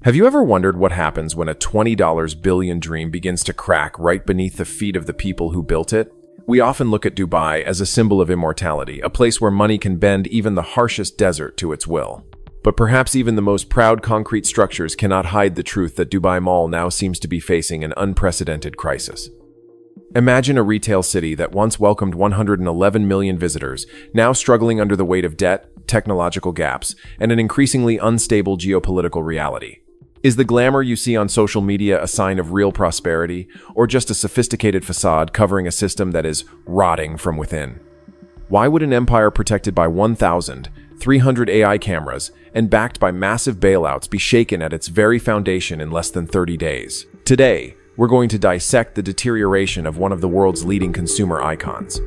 Have you ever wondered what happens when a $20 billion dream begins to crack right beneath the feet of the people who built it? We often look at Dubai as a symbol of immortality, a place where money can bend even the harshest desert to its will. But perhaps even the most proud concrete structures cannot hide the truth that Dubai Mall now seems to be facing an unprecedented crisis. Imagine a retail city that once welcomed 111 million visitors, now struggling under the weight of debt, technological gaps, and an increasingly unstable geopolitical reality. Is the glamour you see on social media a sign of real prosperity, or just a sophisticated facade covering a system that is rotting from within? Why would an empire protected by 1,300 AI cameras and backed by massive bailouts be shaken at its very foundation in less than 30 days? Today, we're going to dissect the deterioration of one of the world's leading consumer icons.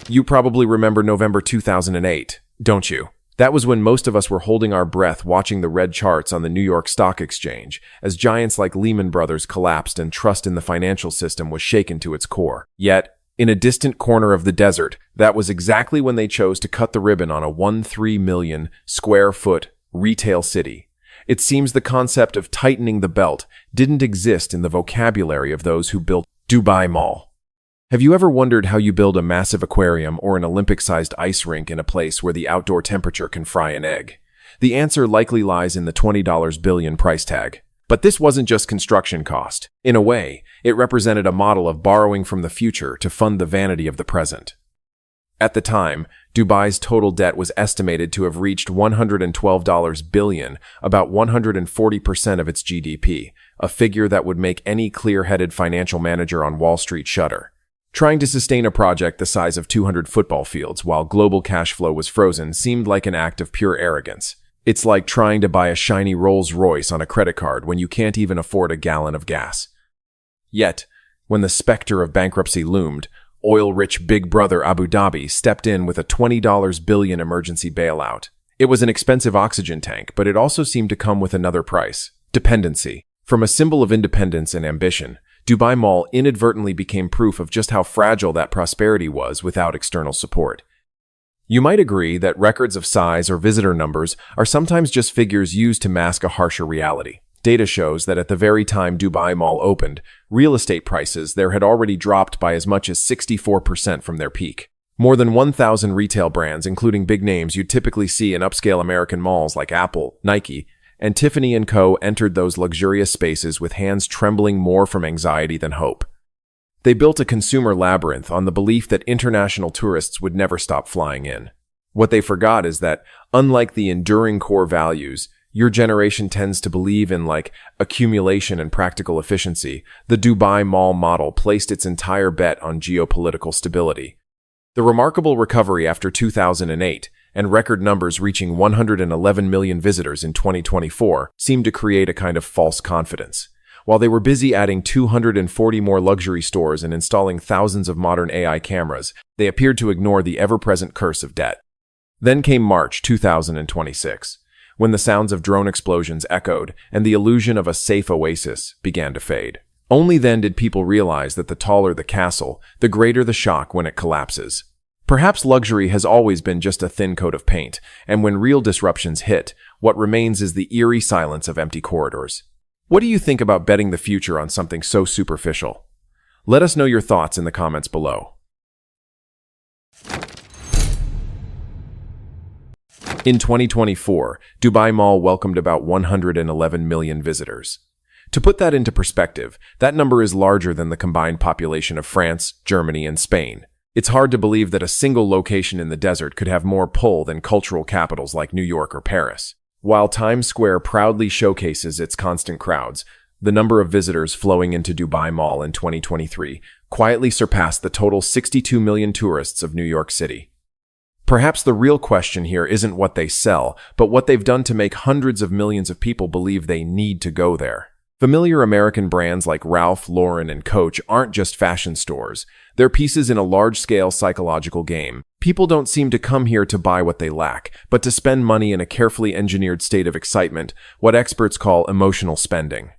You probably remember November 2008, don't you? That was when most of us were holding our breath watching the red charts on the New York Stock Exchange, as giants like Lehman Brothers collapsed and trust in the financial system was shaken to its core. Yet, in a distant corner of the desert, that was exactly when they chose to cut the ribbon on a 13 million square foot retail city. It seems the concept of tightening the belt didn't exist in the vocabulary of those who built Dubai Mall. Have you ever wondered how you build a massive aquarium or an Olympic-sized ice rink in a place where the outdoor temperature can fry an egg? The answer likely lies in the $20 billion price tag. But this wasn't just construction cost. In a way, it represented a model of borrowing from the future to fund the vanity of the present. At the time, Dubai's total debt was estimated to have reached $112 billion, about 140% of its GDP, a figure that would make any clear-headed financial manager on Wall Street shudder. Trying to sustain a project the size of 200 football fields while global cash flow was frozen seemed like an act of pure arrogance. It's like trying to buy a shiny Rolls-Royce on a credit card when you can't even afford a gallon of gas. Yet, when the specter of bankruptcy loomed, oil-rich Big Brother Abu Dhabi stepped in with a $20 billion emergency bailout. It was an expensive oxygen tank, but it also seemed to come with another price: dependency. From a symbol of independence and ambition, Dubai Mall inadvertently became proof of just how fragile that prosperity was without external support. You might agree that records of size or visitor numbers are sometimes just figures used to mask a harsher reality. Data shows that at the very time Dubai Mall opened, real estate prices there had already dropped by as much as 64% from their peak. More than 1,000 retail brands, including big names you'd typically see in upscale American malls like Apple, Nike, and Tiffany & Co. entered those luxurious spaces with hands trembling more from anxiety than hope. They built a consumer labyrinth on the belief that international tourists would never stop flying in. What they forgot is that, unlike the enduring core values your generation tends to believe in, like accumulation and practical efficiency, the Dubai Mall model placed its entire bet on geopolitical stability. The remarkable recovery after 2008 and record numbers reaching 111 million visitors in 2024 seemed to create a kind of false confidence. While they were busy adding 240 more luxury stores and installing thousands of modern AI cameras, they appeared to ignore the ever-present curse of debt. Then came March 2026, when the sounds of drone explosions echoed and the illusion of a safe oasis began to fade. Only then did people realize that the taller the castle, the greater the shock when it collapses. Perhaps luxury has always been just a thin coat of paint, and when real disruptions hit, what remains is the eerie silence of empty corridors. What do you think about betting the future on something so superficial? Let us know your thoughts in the comments below. In 2024, Dubai Mall welcomed about 111 million visitors. To put that into perspective, that number is larger than the combined population of France, Germany, and Spain. It's hard to believe that a single location in the desert could have more pull than cultural capitals like New York or Paris. While Times Square proudly showcases its constant crowds, the number of visitors flowing into Dubai Mall in 2023 quietly surpassed the total 62 million tourists of New York City. Perhaps the real question here isn't what they sell, but what they've done to make hundreds of millions of people believe they need to go there. Familiar American brands like Ralph Lauren and Coach aren't just fashion stores. They're pieces in a large-scale psychological game. People don't seem to come here to buy what they lack, but to spend money in a carefully engineered state of excitement, what experts call emotional spending.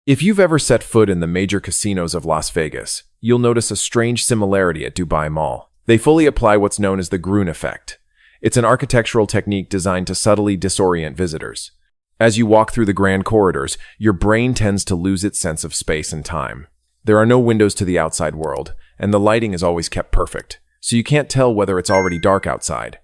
If you've ever set foot in the major casinos of Las Vegas, you'll notice a strange similarity at Dubai Mall. They fully apply what's known as the Gruen effect. It's an architectural technique designed to subtly disorient visitors. As you walk through the grand corridors, your brain tends to lose its sense of space and time. There are no windows to the outside world, and the lighting is always kept perfect, so you can't tell whether it's already dark outside.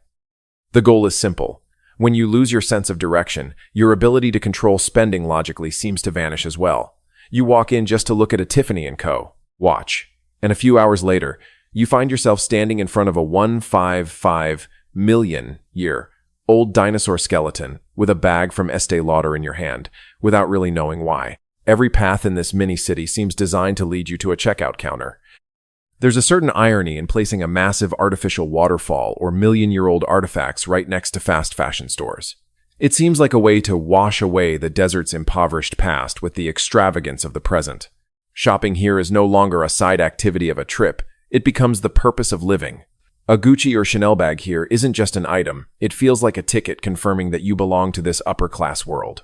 The goal is simple. When you lose your sense of direction, your ability to control spending logically seems to vanish as well. You walk in just to look at a Tiffany & Co. watch, and a few hours later, you find yourself standing in front of a 155 million year old dinosaur skeleton with a bag from Estee Lauder in your hand, without really knowing why. Every path in this mini-city seems designed to lead you to a checkout counter. There's a certain irony in placing a massive artificial waterfall or million-year-old artifacts right next to fast fashion stores. It seems like a way to wash away the desert's impoverished past with the extravagance of the present. Shopping here is no longer a side activity of a trip, it becomes the purpose of living. A Gucci or Chanel bag here isn't just an item, it feels like a ticket confirming that you belong to this upper-class world.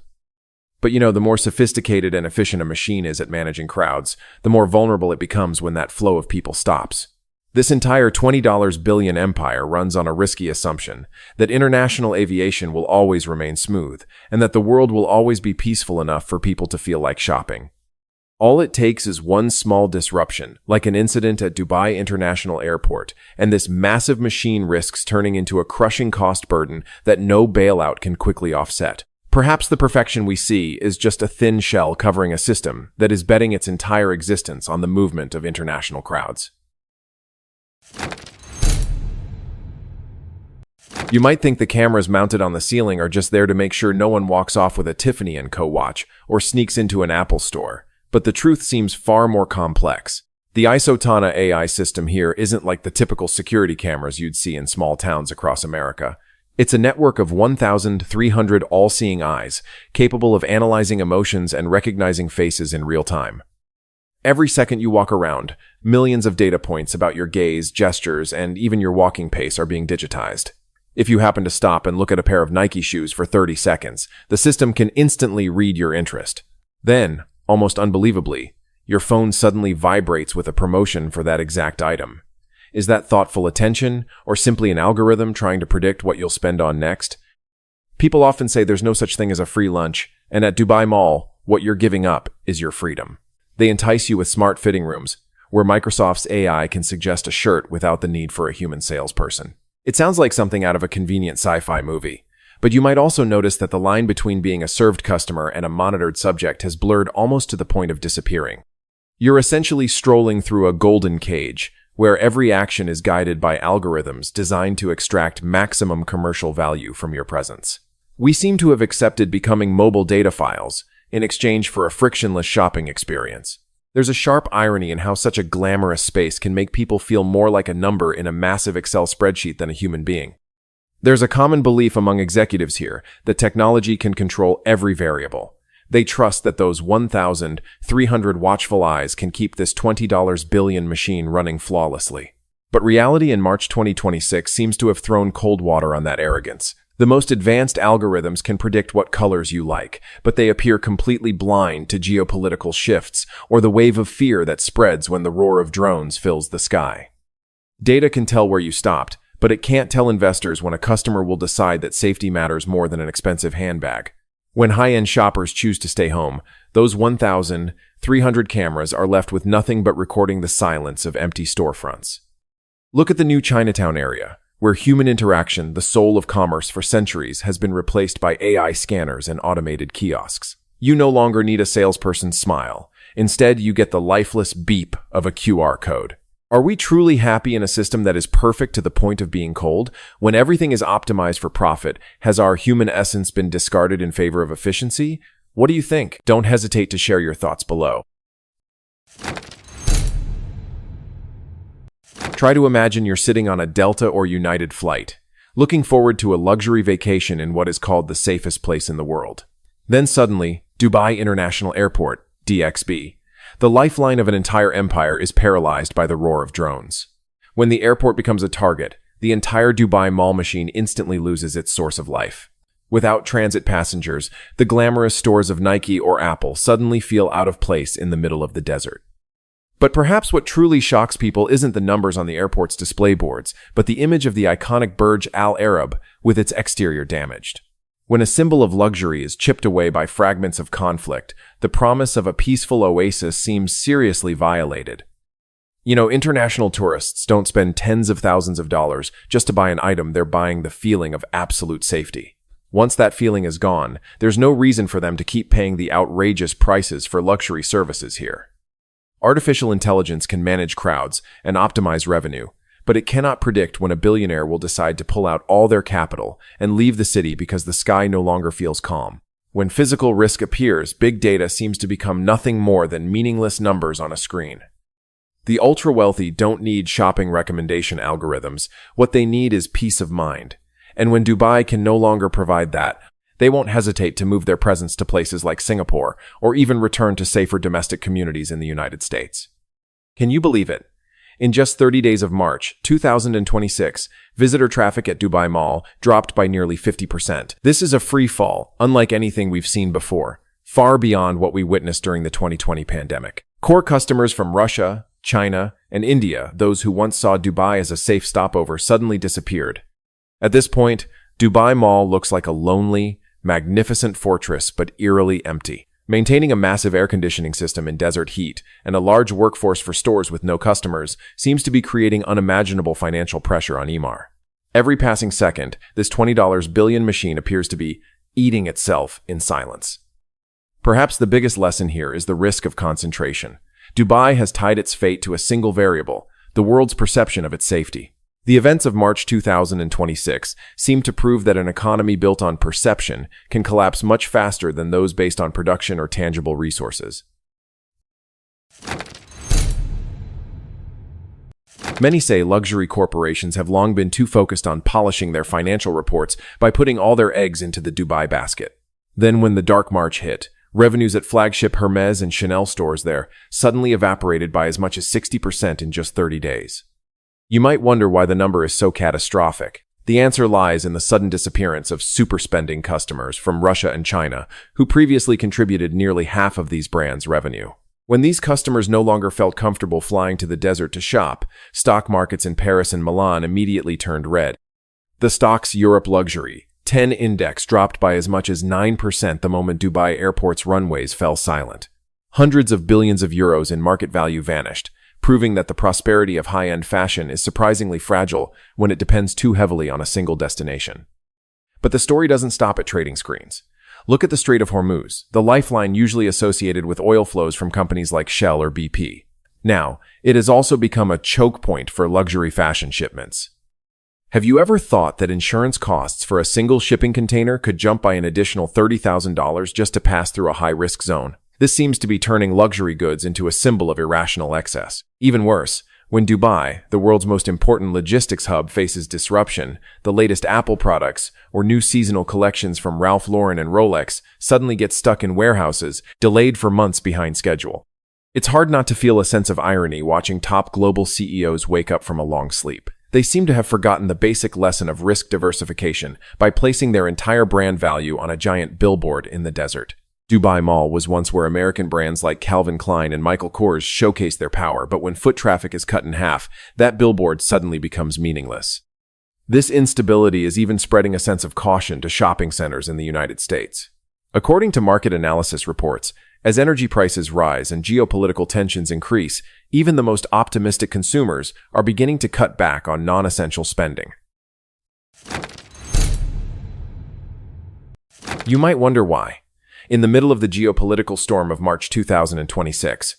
But the more sophisticated and efficient a machine is at managing crowds, the more vulnerable it becomes when that flow of people stops. This entire $20 billion empire runs on a risky assumption that international aviation will always remain smooth, and that the world will always be peaceful enough for people to feel like shopping. All it takes is one small disruption, like an incident at Dubai International Airport, and this massive machine risks turning into a crushing cost burden that no bailout can quickly offset. Perhaps the perfection we see is just a thin shell covering a system that is betting its entire existence on the movement of international crowds. You might think the cameras mounted on the ceiling are just there to make sure no one walks off with a Tiffany & Co. watch or sneaks into an Apple store. But the truth seems far more complex. The Isotana AI system here isn't like the typical security cameras you'd see in small towns across America. It's a network of 1,300 all-seeing eyes, capable of analyzing emotions and recognizing faces in real time. Every second you walk around, millions of data points about your gaze, gestures, and even your walking pace are being digitized. If you happen to stop and look at a pair of Nike shoes for 30 seconds, the system can instantly read your interest. Then, almost unbelievably, your phone suddenly vibrates with a promotion for that exact item. Is that thoughtful attention, or simply an algorithm trying to predict what you'll spend on next? People often say there's no such thing as a free lunch, and at Dubai Mall, what you're giving up is your freedom. They entice you with smart fitting rooms, where Microsoft's AI can suggest a shirt without the need for a human salesperson. It sounds like something out of a convenient sci-fi movie. But you might also notice that the line between being a served customer and a monitored subject has blurred almost to the point of disappearing. You're essentially strolling through a golden cage, where every action is guided by algorithms designed to extract maximum commercial value from your presence. We seem to have accepted becoming mobile data files in exchange for a frictionless shopping experience. There's a sharp irony in how such a glamorous space can make people feel more like a number in a massive Excel spreadsheet than a human being. There's a common belief among executives here that technology can control every variable. They trust that those 1,300 watchful eyes can keep this $20 billion machine running flawlessly. But reality in March 2026 seems to have thrown cold water on that arrogance. The most advanced algorithms can predict what colors you like, but they appear completely blind to geopolitical shifts or the wave of fear that spreads when the roar of drones fills the sky. Data can tell where you stopped, but it can't tell investors when a customer will decide that safety matters more than an expensive handbag. When high-end shoppers choose to stay home, those 1,300 cameras are left with nothing but recording the silence of empty storefronts. Look at the new Chinatown area, where human interaction, the soul of commerce for centuries, has been replaced by AI scanners and automated kiosks. You no longer need a salesperson's smile. Instead, you get the lifeless beep of a QR code. Are we truly happy in a system that is perfect to the point of being cold? When everything is optimized for profit, has our human essence been discarded in favor of efficiency? What do you think? Don't hesitate to share your thoughts below. Try to imagine you're sitting on a Delta or United flight, looking forward to a luxury vacation in what is called the safest place in the world. Then suddenly, Dubai International Airport, DXB, the lifeline of an entire empire, is paralyzed by the roar of drones. When the airport becomes a target, the entire Dubai Mall machine instantly loses its source of life. Without transit passengers, the glamorous stores of Nike or Apple suddenly feel out of place in the middle of the desert. But perhaps what truly shocks people isn't the numbers on the airport's display boards, but the image of the iconic Burj Al Arab with its exterior damaged. When a symbol of luxury is chipped away by fragments of conflict, the promise of a peaceful oasis seems seriously violated. International tourists don't spend tens of thousands of dollars just to buy an item. They're buying the feeling of absolute safety. Once that feeling is gone, there's no reason for them to keep paying the outrageous prices for luxury services here. Artificial intelligence can manage crowds and optimize revenue, but it cannot predict when a billionaire will decide to pull out all their capital and leave the city because the sky no longer feels calm. When physical risk appears, big data seems to become nothing more than meaningless numbers on a screen. The ultra-wealthy don't need shopping recommendation algorithms. What they need is peace of mind. And when Dubai can no longer provide that, they won't hesitate to move their presence to places like Singapore or even return to safer domestic communities in the United States. Can you believe it? In just 30 days of March 2026, visitor traffic at Dubai Mall dropped by nearly 50%. This is a free fall, unlike anything we've seen before, far beyond what we witnessed during the 2020 pandemic. Core customers from Russia, China, and India, those who once saw Dubai as a safe stopover, suddenly disappeared. At this point, Dubai Mall looks like a lonely, magnificent fortress but eerily empty. Maintaining a massive air conditioning system in desert heat and a large workforce for stores with no customers seems to be creating unimaginable financial pressure on Emaar. Every passing second, this $20 billion machine appears to be eating itself in silence. Perhaps the biggest lesson here is the risk of concentration. Dubai has tied its fate to a single variable, the world's perception of its safety. The events of March 2026 seem to prove that an economy built on perception can collapse much faster than those based on production or tangible resources. Many say luxury corporations have long been too focused on polishing their financial reports by putting all their eggs into the Dubai basket. Then when the dark March hit, revenues at flagship Hermes and Chanel stores there suddenly evaporated by as much as 60% in just 30 days. You might wonder why the number is so catastrophic. The answer lies in the sudden disappearance of super-spending customers from Russia and China, who previously contributed nearly half of these brands' revenue. When these customers no longer felt comfortable flying to the desert to shop, stock markets in Paris and Milan immediately turned red. The stock's Europe Luxury 10 index dropped by as much as 9% the moment Dubai Airport's runways fell silent. Hundreds of billions of euros in market value vanished, proving that the prosperity of high-end fashion is surprisingly fragile when it depends too heavily on a single destination. But the story doesn't stop at trading screens. Look at the Strait of Hormuz, the lifeline usually associated with oil flows from companies like Shell or BP. Now, it has also become a choke point for luxury fashion shipments. Have you ever thought that insurance costs for a single shipping container could jump by an additional $30,000 just to pass through a high-risk zone? This seems to be turning luxury goods into a symbol of irrational excess. Even worse, when Dubai, the world's most important logistics hub, faces disruption, the latest Apple products or new seasonal collections from Ralph Lauren and Rolex suddenly get stuck in warehouses, delayed for months behind schedule. It's hard not to feel a sense of irony watching top global CEOs wake up from a long sleep. They seem to have forgotten the basic lesson of risk diversification by placing their entire brand value on a giant billboard in the desert. Dubai Mall was once where American brands like Calvin Klein and Michael Kors showcased their power, but when foot traffic is cut in half, that billboard suddenly becomes meaningless. This instability is even spreading a sense of caution to shopping centers in the United States. According to market analysis reports, as energy prices rise and geopolitical tensions increase, even the most optimistic consumers are beginning to cut back on non-essential spending. You might wonder why. In the middle of the geopolitical storm of March 2026,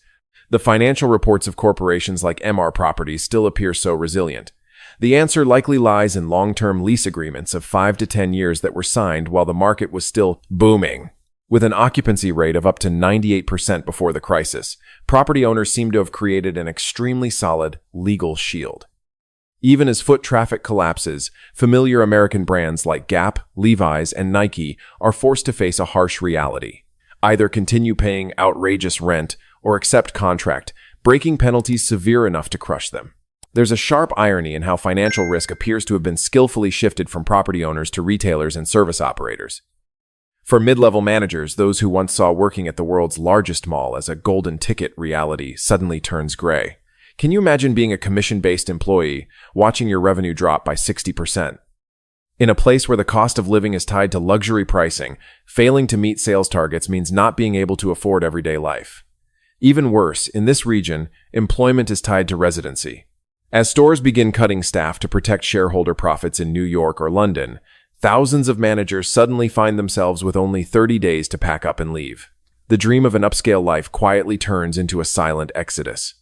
the financial reports of corporations like Emaar Properties still appear so resilient. The answer likely lies in long-term lease agreements of 5 to 10 years that were signed while the market was still booming. With an occupancy rate of up to 98% before the crisis, property owners seem to have created an extremely solid legal shield. Even as foot traffic collapses, familiar American brands like Gap, Levi's, and Nike are forced to face a harsh reality. Either continue paying outrageous rent or accept contract, breaking penalties severe enough to crush them. There's a sharp irony in how financial risk appears to have been skillfully shifted from property owners to retailers and service operators. For mid-level managers, those who once saw working at the world's largest mall as a golden ticket reality suddenly turns gray. Can you imagine being a commission-based employee, watching your revenue drop by 60%? In a place where the cost of living is tied to luxury pricing, failing to meet sales targets means not being able to afford everyday life. Even worse, in this region, employment is tied to residency. As stores begin cutting staff to protect shareholder profits in New York or London, thousands of managers suddenly find themselves with only 30 days to pack up and leave. The dream of an upscale life quietly turns into a silent exodus.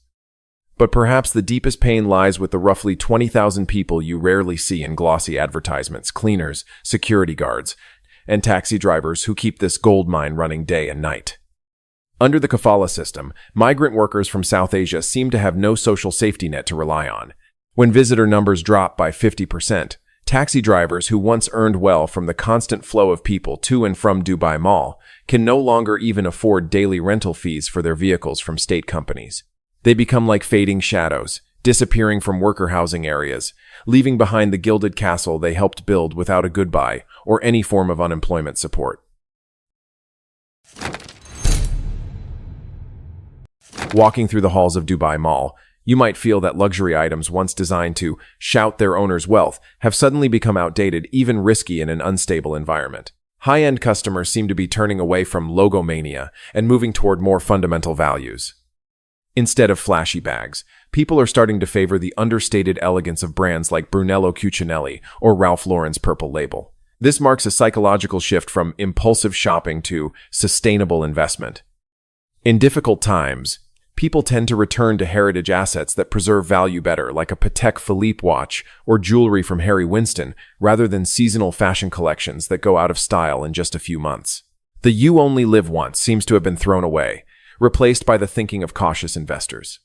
But perhaps the deepest pain lies with the roughly 20,000 people you rarely see in glossy advertisements, cleaners, security guards, and taxi drivers who keep this gold mine running day and night. Under the kafala system, migrant workers from South Asia seem to have no social safety net to rely on. When visitor numbers drop by 50%, taxi drivers who once earned well from the constant flow of people to and from Dubai Mall can no longer even afford daily rental fees for their vehicles from state companies. They become like fading shadows, disappearing from worker housing areas, leaving behind the gilded castle they helped build without a goodbye or any form of unemployment support. Walking through the halls of Dubai Mall, you might feel that luxury items once designed to shout their owner's wealth have suddenly become outdated, even risky in an unstable environment. High-end customers seem to be turning away from logomania and moving toward more fundamental values. Instead of flashy bags, people are starting to favor the understated elegance of brands like Brunello Cucinelli or Ralph Lauren's Purple Label. This marks a psychological shift from impulsive shopping to sustainable investment. In difficult times, people tend to return to heritage assets that preserve value better, like a Patek Philippe watch or jewelry from Harry Winston, rather than seasonal fashion collections that go out of style in just a few months. The "you only live once" seems to have been thrown away, replaced by the thinking of cautious investors.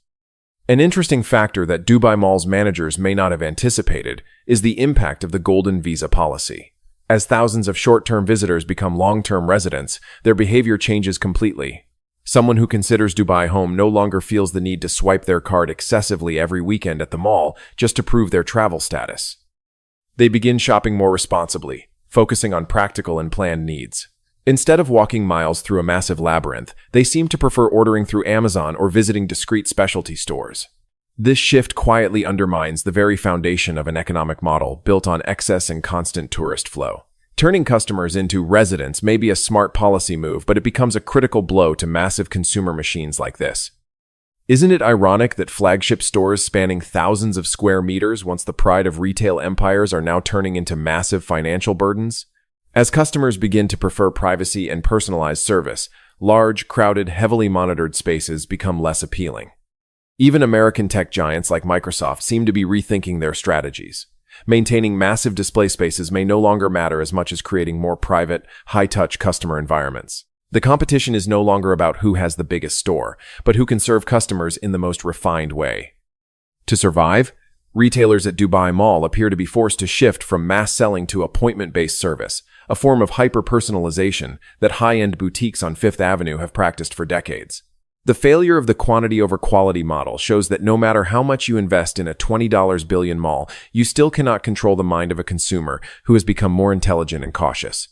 An interesting factor that Dubai Mall's managers may not have anticipated is the impact of the golden visa policy. As thousands of short-term visitors become long-term residents, their behavior changes completely. Someone who considers Dubai home no longer feels the need to swipe their card excessively every weekend at the mall just to prove their travel status. They begin shopping more responsibly, focusing on practical and planned needs. Instead of walking miles through a massive labyrinth, they seem to prefer ordering through Amazon or visiting discreet specialty stores. This shift quietly undermines the very foundation of an economic model built on excess and constant tourist flow. Turning customers into residents may be a smart policy move, but it becomes a critical blow to massive consumer machines like this. Isn't it ironic that flagship stores spanning thousands of square meters, once the pride of retail empires, are now turning into massive financial burdens? As customers begin to prefer privacy and personalized service, large, crowded, heavily monitored spaces become less appealing. Even American tech giants like Microsoft seem to be rethinking their strategies. Maintaining massive display spaces may no longer matter as much as creating more private, high-touch customer environments. The competition is no longer about who has the biggest store, but who can serve customers in the most refined way. To survive, retailers at Dubai Mall appear to be forced to shift from mass selling to appointment-based service, a form of hyper-personalization that high-end boutiques on Fifth Avenue have practiced for decades. The failure of the quantity over quality model shows that no matter how much you invest in a $20 billion mall, you still cannot control the mind of a consumer who has become more intelligent and cautious.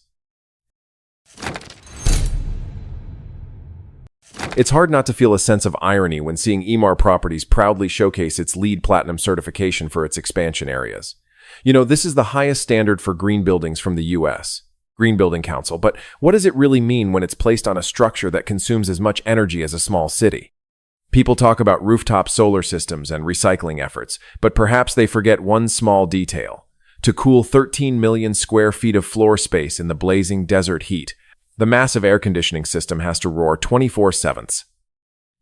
It's hard not to feel a sense of irony when seeing Emaar Properties proudly showcase its LEED Platinum certification for its expansion areas. This is the highest standard for green buildings from the U.S. Green Building Council, but what does it really mean when it's placed on a structure that consumes as much energy as a small city? People talk about rooftop solar systems and recycling efforts, but perhaps they forget one small detail. To cool 13 million square feet of floor space in the blazing desert heat, the massive air conditioning system has to roar 24/7.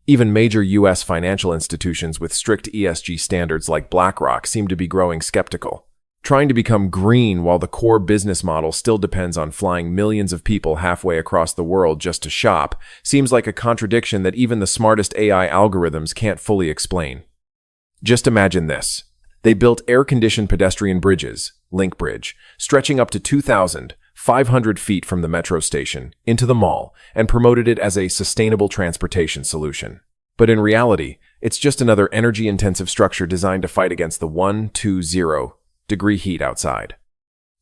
Even major U.S. financial institutions with strict ESG standards like BlackRock seem to be growing skeptical. Trying to become green while the core business model still depends on flying millions of people halfway across the world just to shop seems like a contradiction that even the smartest AI algorithms can't fully explain. Just imagine this. They built air-conditioned pedestrian bridges, Link Bridge, stretching up to 2,500 feet from the metro station into the mall and promoted it as a sustainable transportation solution. But in reality, it's just another energy-intensive structure designed to fight against the 120-degree heat outside.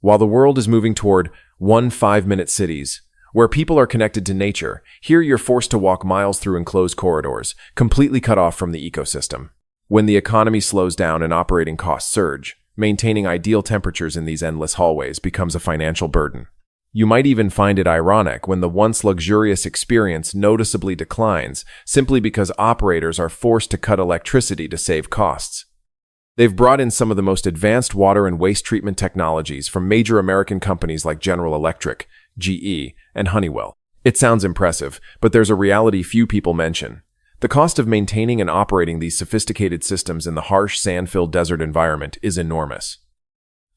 While the world is moving toward 1 5-minute cities, Where people are connected to nature, here you're forced to walk miles through enclosed corridors, completely cut off from the ecosystem. When the economy slows down and operating costs surge, maintaining ideal temperatures in these endless hallways becomes a financial burden. You might even find it ironic when the once luxurious experience noticeably declines simply because operators are forced to cut electricity to save costs. They've brought in some of the most advanced water and waste treatment technologies from major American companies like General Electric, GE, and Honeywell. It sounds impressive, but there's a reality few people mention. The cost of maintaining and operating these sophisticated systems in the harsh, sand-filled desert environment is enormous.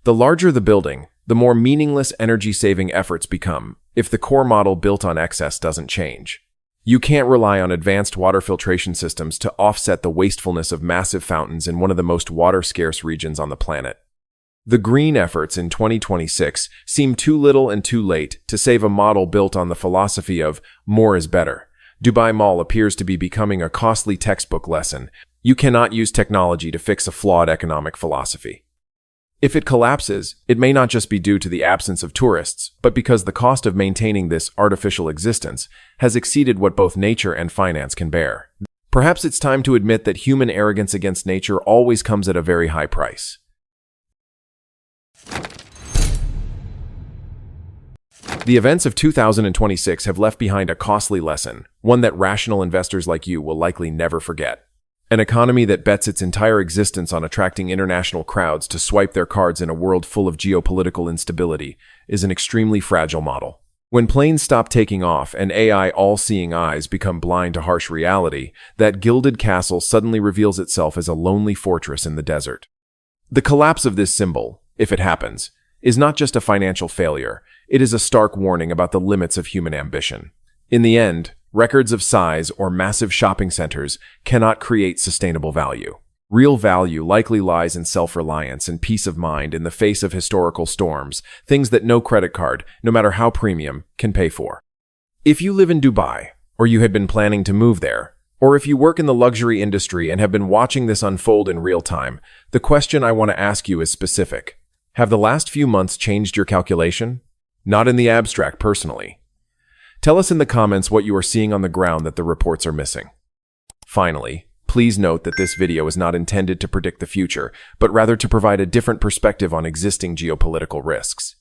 The larger the building, the more meaningless energy-saving efforts become if the core model built on excess doesn't change. You can't rely on advanced water filtration systems to offset the wastefulness of massive fountains in one of the most water-scarce regions on the planet. The green efforts in 2026 seem too little and too late to save a model built on the philosophy of more is better. Dubai Mall appears to be becoming a costly textbook lesson. You cannot use technology to fix a flawed economic philosophy. If it collapses, it may not just be due to the absence of tourists, but because the cost of maintaining this artificial existence has exceeded what both nature and finance can bear. Perhaps it's time to admit that human arrogance against nature always comes at a very high price. The events of 2026 have left behind a costly lesson, one that rational investors like you will likely never forget. An economy that bets its entire existence on attracting international crowds to swipe their cards in a world full of geopolitical instability is an extremely fragile model. When planes stop taking off and AI all-seeing eyes become blind to harsh reality, that gilded castle suddenly reveals itself as a lonely fortress in the desert. The collapse of this symbol, if it happens, is not just a financial failure, it is a stark warning about the limits of human ambition. In the end, records of size or massive shopping centers cannot create sustainable value. Real value likely lies in self-reliance and peace of mind in the face of historical storms, things that no credit card, no matter how premium, can pay for. If you live in Dubai, or you had been planning to move there, or if you work in the luxury industry and have been watching this unfold in real time, the question I want to ask you is specific. Have the last few months changed your calculation? Not in the abstract, personally. Tell us in the comments what you are seeing on the ground that the reports are missing. Finally, please note that this video is not intended to predict the future, but rather to provide a different perspective on existing geopolitical risks.